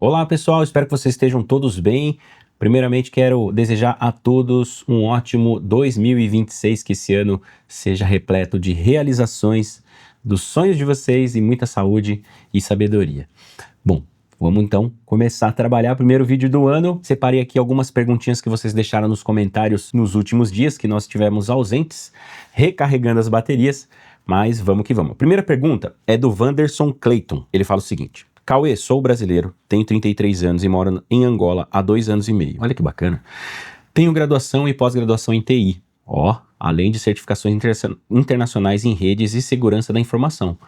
Olá pessoal, espero que vocês estejam todos bem. Primeiramente quero desejar a todos um ótimo 2026, que esse ano seja repleto de realizações dos sonhos de vocês e muita saúde e sabedoria. Bom, vamos então começar a trabalhar o primeiro vídeo do ano. Separei aqui algumas perguntinhas que vocês deixaram nos comentários nos últimos dias que nós estivemos ausentes, recarregando as baterias, mas vamos que vamos. A primeira pergunta é do Wanderson Clayton. Ele fala o seguinte: Cauê, sou brasileiro, tenho 33 anos e moro em Angola há 2 anos e meio. Olha que bacana. Tenho graduação e pós-graduação em TI, além de certificações internacionais em redes e segurança da informação.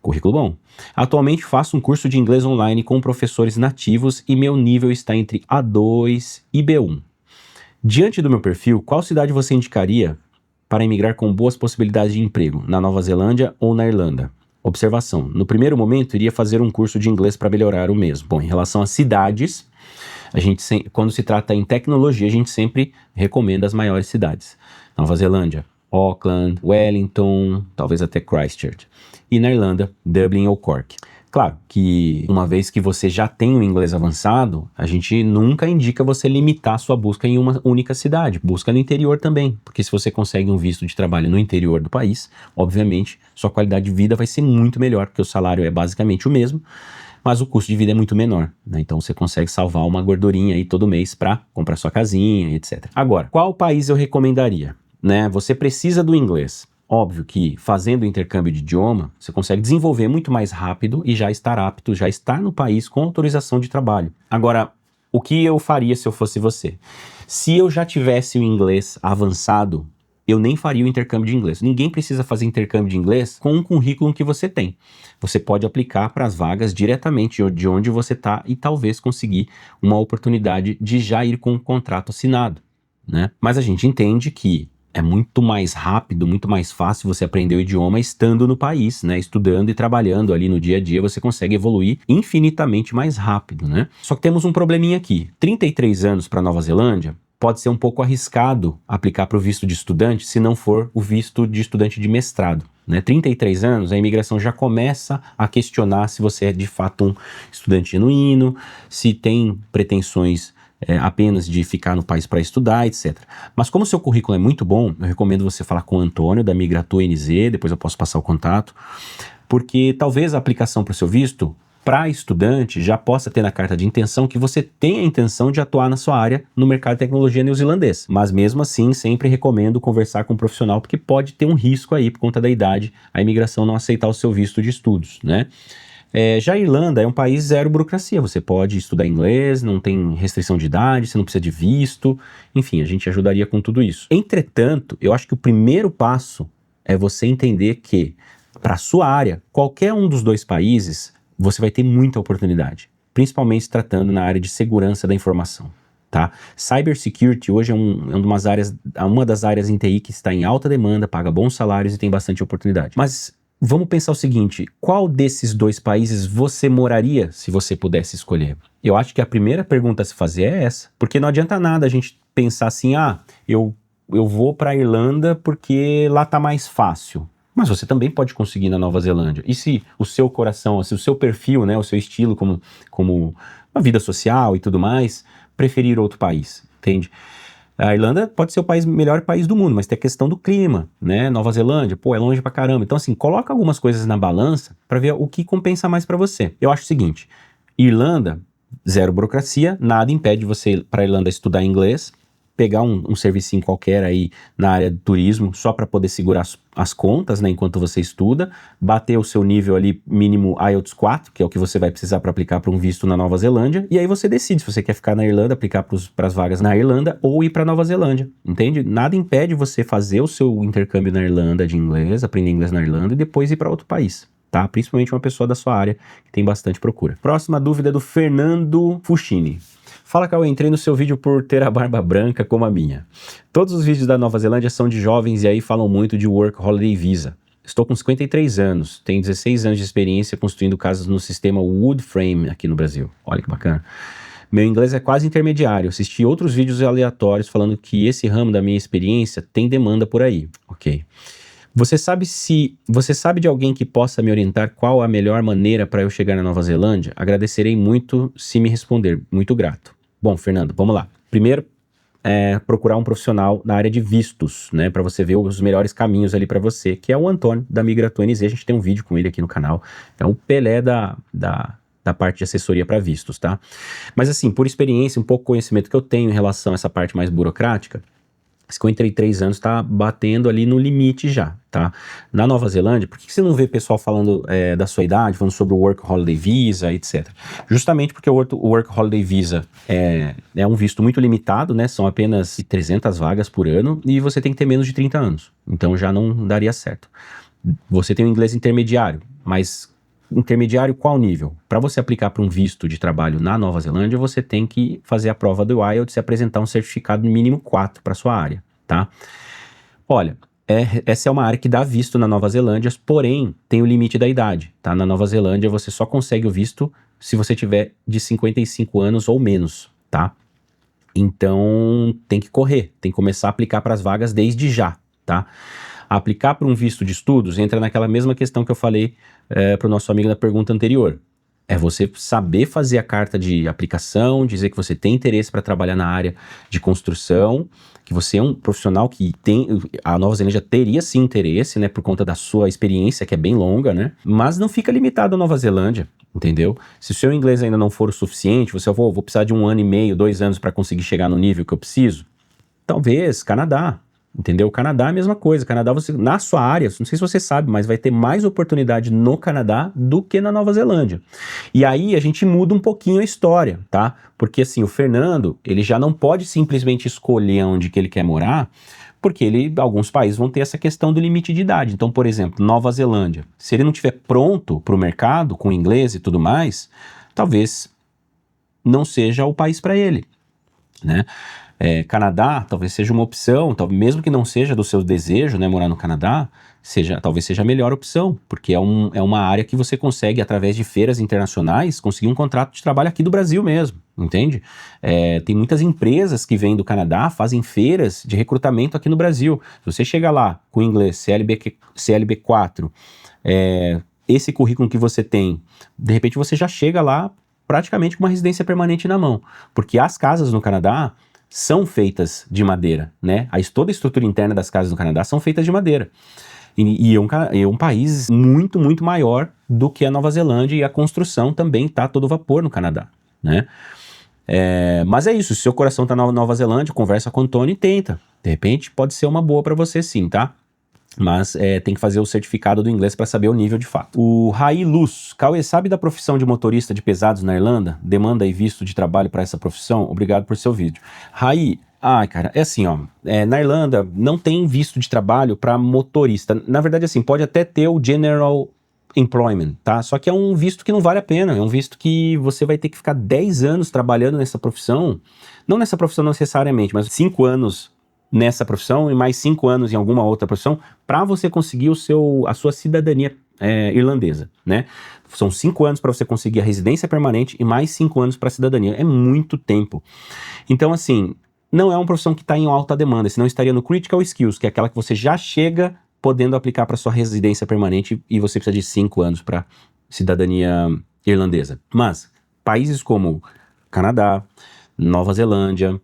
Currículo bom. Atualmente faço um curso de inglês online com professores nativos e meu nível está entre A2 e B1. Diante do meu perfil, qual cidade você indicaria para emigrar com boas possibilidades de emprego, na Nova Zelândia ou na Irlanda? Observação: no primeiro momento iria fazer um curso de inglês para melhorar o mesmo. Bom, em relação a cidades, quando se trata em tecnologia, a gente sempre recomenda as maiores cidades. Nova Zelândia, Auckland, Wellington, talvez até Christchurch. E na Irlanda, Dublin ou Cork. Claro que uma vez que você já tem o inglês avançado, a gente nunca indica você limitar a sua busca em uma única cidade. Busca no interior também, porque se você consegue um visto de trabalho no interior do país, obviamente sua qualidade de vida vai ser muito melhor, porque o salário é basicamente o mesmo, mas o custo de vida é muito menor, né? Então você consegue salvar uma gordurinha aí todo mês para comprar sua casinha, etc. Agora, qual país eu recomendaria? Né? Você precisa do inglês. Óbvio que fazendo o intercâmbio de idioma, você consegue desenvolver muito mais rápido e já estar apto, já estar no país com autorização de trabalho. Agora, o que eu faria se eu fosse você? Se eu já tivesse o inglês avançado, eu nem faria o intercâmbio de inglês. Ninguém precisa fazer intercâmbio de inglês com um currículo que você tem. Você pode aplicar para as vagas diretamente de onde você está e talvez conseguir uma oportunidade de já ir com um contrato assinado, né? Mas a gente entende que é muito mais rápido, muito mais fácil você aprender o idioma estando no país, né? Estudando e trabalhando ali no dia a dia, você consegue evoluir infinitamente mais rápido, né? Só que temos um probleminha aqui. 33 anos para Nova Zelândia pode ser um pouco arriscado aplicar para o visto de estudante se não for o visto de estudante de mestrado, né? 33 anos, a imigração já começa a questionar se você é de fato um estudante genuíno, se tem pretensões apenas de ficar no país para estudar, etc. Mas como o seu currículo é muito bom, eu recomendo você falar com o Antônio, da Migratua NZ, depois eu posso passar o contato, porque talvez a aplicação para o seu visto, para estudante, já possa ter na carta de intenção que você tem a intenção de atuar na sua área no mercado de tecnologia neozelandês. Mas mesmo assim, sempre recomendo conversar com um profissional, porque pode ter um risco aí, por conta da idade, a imigração não aceitar o seu visto de estudos, né? Já a Irlanda é um país zero burocracia, você pode estudar inglês, não tem restrição de idade, você não precisa de visto, enfim, a gente ajudaria com tudo isso. Entretanto, eu acho que o primeiro passo é você entender que, para a sua área, qualquer um dos dois países, você vai ter muita oportunidade, principalmente se tratando na área de segurança da informação. Tá? Cybersecurity hoje é uma das áreas em TI que está em alta demanda, paga bons salários e tem bastante oportunidade. Mas vamos pensar o seguinte: qual desses dois países você moraria se você pudesse escolher? Eu acho que a primeira pergunta a se fazer é essa, porque não adianta nada a gente pensar assim, eu vou para a Irlanda porque lá tá mais fácil. Mas você também pode conseguir na Nova Zelândia. E se o seu coração, se o seu perfil, né, o seu estilo como uma vida social e tudo mais, preferir outro país, entende? A Irlanda pode ser o melhor país do mundo, mas tem a questão do clima, né? Nova Zelândia, é longe pra caramba. Então, assim, coloca algumas coisas na balança para ver o que compensa mais para você. Eu acho o seguinte: Irlanda, zero burocracia, nada impede você ir pra Irlanda estudar inglês, pegar um servicinho qualquer aí na área do turismo, só para poder segurar as contas, né, enquanto você estuda, bater o seu nível ali mínimo IELTS 4, que é o que você vai precisar para aplicar para um visto na Nova Zelândia, e aí você decide se você quer ficar na Irlanda, aplicar para as vagas na Irlanda, ou ir para Nova Zelândia, entende? Nada impede você fazer o seu intercâmbio na Irlanda de inglês, aprender inglês na Irlanda e depois ir para outro país. Tá? Principalmente uma pessoa da sua área que tem bastante procura. Próxima dúvida é do Fernando Fuchini. Fala, Cauê, entrei no seu vídeo por ter a barba branca como a minha. Todos os vídeos da Nova Zelândia são de jovens e aí falam muito de Work Holiday Visa. Estou com 53 anos, tenho 16 anos de experiência construindo casas no sistema Wood Frame aqui no Brasil. Olha que bacana. Meu inglês é quase intermediário, assisti outros vídeos aleatórios falando que esse ramo da minha experiência tem demanda por aí. Ok. Você sabe de alguém que possa me orientar qual a melhor maneira para eu chegar na Nova Zelândia? Agradecerei muito se me responder. Muito grato. Bom, Fernando, vamos lá. Primeiro, procurar um profissional na área de vistos, né, para você ver os melhores caminhos ali para você, que é o Antônio da Migrato NZ. A gente tem um vídeo com ele aqui no canal. É o Pelé da parte de assessoria para vistos, tá? Mas assim, por experiência, um pouco conhecimento que eu tenho em relação a essa parte mais burocrática, 53 anos tá batendo ali no limite já, tá? Na Nova Zelândia, por que você não vê pessoal falando da sua idade, falando sobre o Work Holiday Visa, etc? Justamente porque o Work Holiday Visa é um visto muito limitado, né? São apenas 300 vagas por ano e você tem que ter menos de 30 anos. Então já não daria certo. Você tem um inglês intermediário, mas intermediário qual nível? Para você aplicar para um visto de trabalho na Nova Zelândia, você tem que fazer a prova do IELTS e apresentar um certificado no mínimo 4 para sua área, tá? Olha, essa é uma área que dá visto na Nova Zelândia, porém tem o limite da idade, tá? Na Nova Zelândia você só consegue o visto se você tiver de 55 anos ou menos, tá? Então tem que correr, tem que começar a aplicar para as vagas desde já, tá? Aplicar para um visto de estudos entra naquela mesma questão que eu falei para o nosso amigo na pergunta anterior. É você saber fazer a carta de aplicação, dizer que você tem interesse para trabalhar na área de construção, que você é um profissional que tem... A Nova Zelândia teria sim interesse, né, por conta da sua experiência, que é bem longa, né? Mas não fica limitado à Nova Zelândia, entendeu? Se o seu inglês ainda não for o suficiente, você vou precisar de 1 ano e meio, 2 anos para conseguir chegar no nível que eu preciso, talvez Canadá. Entendeu? O Canadá é a mesma coisa. Canadá, você, na sua área, não sei se você sabe, mas vai ter mais oportunidade no Canadá do que na Nova Zelândia. E aí a gente muda um pouquinho a história, tá? Porque assim, o Fernando, ele já não pode simplesmente escolher onde que ele quer morar, porque alguns países vão ter essa questão do limite de idade. Então, por exemplo, Nova Zelândia, se ele não estiver pronto para o mercado, com inglês e tudo mais, talvez não seja o país para ele, né? Canadá talvez seja uma opção, mesmo que não seja do seu desejo, né, morar no Canadá, talvez seja a melhor opção, porque é uma área que você consegue, através de feiras internacionais, conseguir um contrato de trabalho aqui do Brasil mesmo, entende? Tem muitas empresas que vêm do Canadá, fazem feiras de recrutamento aqui no Brasil. Se você chega lá com inglês CLB4, esse currículo que você tem, de repente você já chega lá praticamente com uma residência permanente na mão, porque as casas no Canadá são feitas de madeira, né? Toda a estrutura interna das casas no Canadá são feitas de madeira. E é um país muito, muito maior do que a Nova Zelândia, e a construção também está a todo vapor no Canadá, né? Mas é isso, se seu coração está na Nova Zelândia, conversa com o Antônio e tenta. De repente pode ser uma boa para você sim, tá? Mas tem que fazer o certificado do inglês para saber o nível de fato. O Raí Luz, Cauê, sabe da profissão de motorista de pesados na Irlanda? Demanda e visto de trabalho para essa profissão? Obrigado por seu vídeo. Raí, cara, é assim, ó, na Irlanda não tem visto de trabalho para motorista. Na verdade, assim, pode até ter o General Employment, tá? Só que é um visto que não vale a pena, é um visto que você vai ter que ficar 10 anos trabalhando nessa profissão, não nessa profissão necessariamente, mas 5 anos nessa profissão e mais 5 anos em alguma outra profissão para você conseguir a sua cidadania irlandesa, né? São 5 anos para você conseguir a residência permanente e mais 5 anos para a cidadania. É muito tempo. Então, assim, não é uma profissão que está em alta demanda, senão estaria no Critical Skills, que é aquela que você já chega podendo aplicar para sua residência permanente e você precisa de 5 anos para cidadania irlandesa. Mas países como Canadá, Nova Zelândia,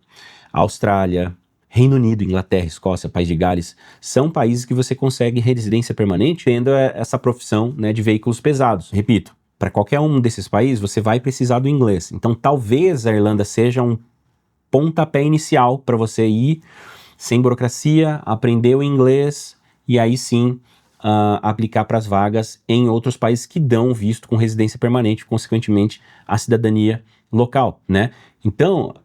Austrália, Reino Unido, Inglaterra, Escócia, País de Gales, são países que você consegue residência permanente tendo essa profissão, né, de veículos pesados. Repito, para qualquer um desses países você vai precisar do inglês. Então talvez a Irlanda seja um pontapé inicial para você ir sem burocracia, aprender o inglês e aí sim aplicar para as vagas em outros países que dão visto com residência permanente, consequentemente a cidadania local, né? Então,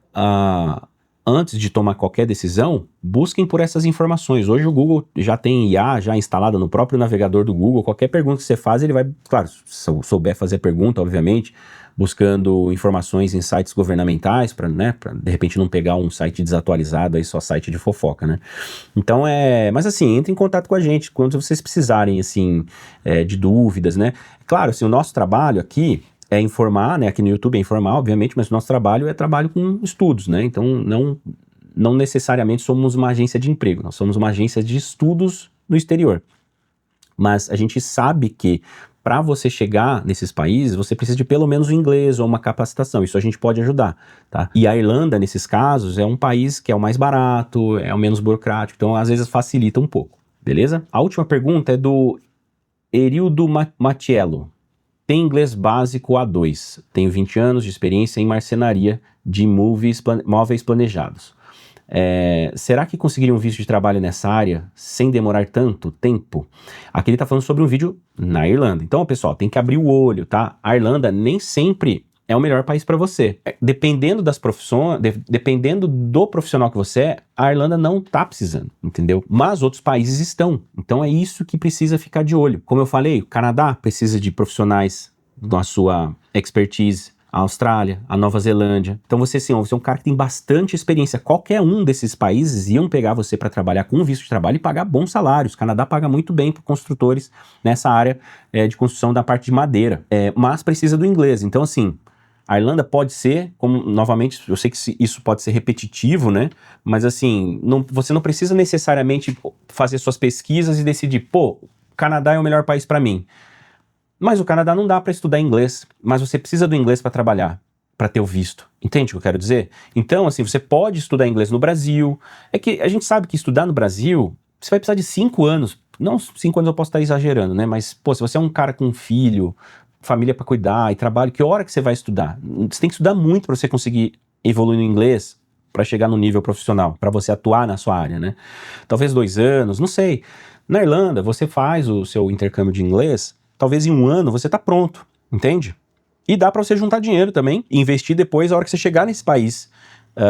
antes de tomar qualquer decisão, busquem por essas informações. Hoje o Google já tem IA já instalada no próprio navegador do Google. Qualquer pergunta que você faz, ele vai, claro, se eu souber fazer a pergunta, obviamente, buscando informações em sites governamentais, para, né, de repente não pegar um site desatualizado, aí só site de fofoca, né? Então mas assim, entre em contato com a gente quando vocês precisarem, assim, de dúvidas, né? Claro, assim, o nosso trabalho aqui é informar, né? Aqui no YouTube é informar, obviamente, mas o nosso trabalho é trabalho com estudos, né? Então, não necessariamente somos uma agência de emprego, nós somos uma agência de estudos no exterior, Mas a gente sabe que para você chegar nesses países, você precisa de pelo menos o inglês ou uma capacitação. Isso a gente pode ajudar, tá? E a Irlanda, nesses casos, é um país que é o mais barato, é o menos burocrático, então às vezes facilita um pouco, beleza? A última pergunta é do Erildo Matiello. Tem inglês básico A2. Tenho 20 anos de experiência em marcenaria de móveis planejados. Será que conseguiria um visto de trabalho nessa área sem demorar tanto tempo? Aqui ele está falando sobre um vídeo na Irlanda. Então, pessoal, tem que abrir o olho, tá? A Irlanda nem sempre é o melhor país para você. Dependendo das profissões, dependendo do profissional que você é, a Irlanda não está precisando, entendeu? Mas outros países estão. Então é isso que precisa ficar de olho. Como eu falei, o Canadá precisa de profissionais da sua expertise. A Austrália, a Nova Zelândia. Então você é um cara que tem bastante experiência. Qualquer um desses países iam pegar você para trabalhar com visto de trabalho e pagar bons salários. O Canadá paga muito bem para construtores nessa área de construção da parte de madeira. Mas precisa do inglês. Então assim, a Irlanda pode ser, como novamente, eu sei que isso pode ser repetitivo, né? Mas assim, você não precisa necessariamente fazer suas pesquisas e decidir, o Canadá é o melhor país para mim. Mas o Canadá não dá para estudar inglês, mas você precisa do inglês para trabalhar, para ter o visto. Entende o que eu quero dizer? Então, assim, você pode estudar inglês no Brasil. É que a gente sabe que estudar no Brasil, você vai precisar de 5 anos. Não 5 anos eu posso estar exagerando, né? Mas, se você é um cara com um filho, família para cuidar e trabalho, que hora que você vai estudar? Você tem que estudar muito para você conseguir evoluir no inglês, para chegar no nível profissional, para você atuar na sua área, né? Talvez 2 anos, não sei. Na Irlanda, você faz o seu intercâmbio de inglês, talvez em 1 ano você tá pronto, entende? E dá para você juntar dinheiro também e investir depois a hora que você chegar nesse país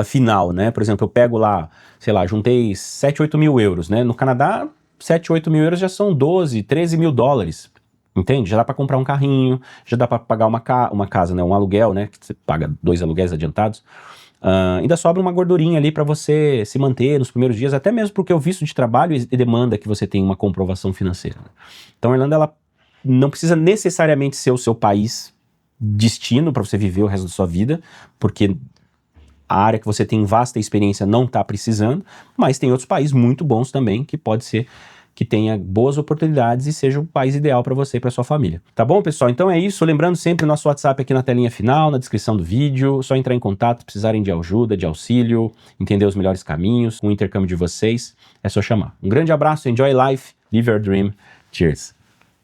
final, né? Por exemplo, eu pego lá, sei lá, juntei 7, 8 mil euros, né? No Canadá, 7, 8 mil euros já são 12, 13 mil dólares, entende? Já dá para comprar um carrinho, já dá para pagar uma casa, né? Um aluguel, né? Que você paga 2 aluguéis adiantados. Ainda sobra uma gordurinha ali para você se manter nos primeiros dias, até mesmo porque o visto de trabalho demanda que você tenha uma comprovação financeira. Né? Então a Irlanda, ela não precisa necessariamente ser o seu país destino para você viver o resto da sua vida, porque a área que você tem vasta experiência não está precisando, mas tem outros países muito bons também, que pode ser que tenha boas oportunidades e seja o país ideal para você e para sua família. Tá bom, pessoal? Então é isso. Lembrando sempre o nosso WhatsApp aqui na telinha final, na descrição do vídeo. Só entrar em contato, precisarem de ajuda, de auxílio, entender os melhores caminhos, com o intercâmbio de vocês, é só chamar. Um grande abraço, enjoy life, live your dream. Cheers!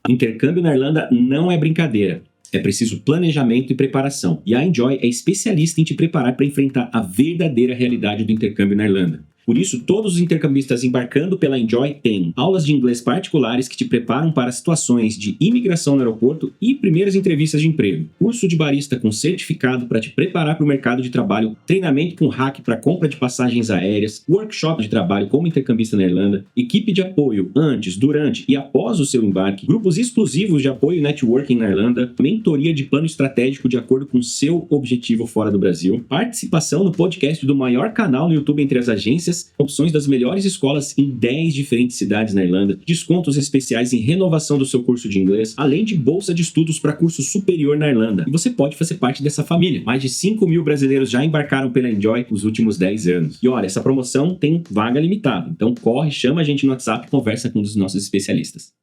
Intercâmbio na Irlanda não é brincadeira. É preciso planejamento e preparação. E a Enjoy é especialista em te preparar para enfrentar a verdadeira realidade do intercâmbio na Irlanda. Por isso, todos os intercambistas embarcando pela Enjoy têm aulas de inglês particulares que te preparam para situações de imigração no aeroporto e primeiras entrevistas de emprego. Curso de barista com certificado para te preparar para o mercado de trabalho, treinamento com hack para compra de passagens aéreas, workshop de trabalho como intercambista na Irlanda, equipe de apoio antes, durante e após o seu embarque, grupos exclusivos de apoio e networking na Irlanda, mentoria de plano estratégico de acordo com seu objetivo fora do Brasil, participação no podcast do maior canal no YouTube entre as agências, opções das melhores escolas em 10 diferentes cidades na Irlanda, descontos especiais em renovação do seu curso de inglês, além de bolsa de estudos para curso superior na Irlanda. E você pode fazer parte dessa família. Mais de 5 mil brasileiros já embarcaram pela Enjoy nos últimos 10 anos. E olha, essa promoção tem vaga limitada. Então corre, chama a gente no WhatsApp e conversa com um dos nossos especialistas.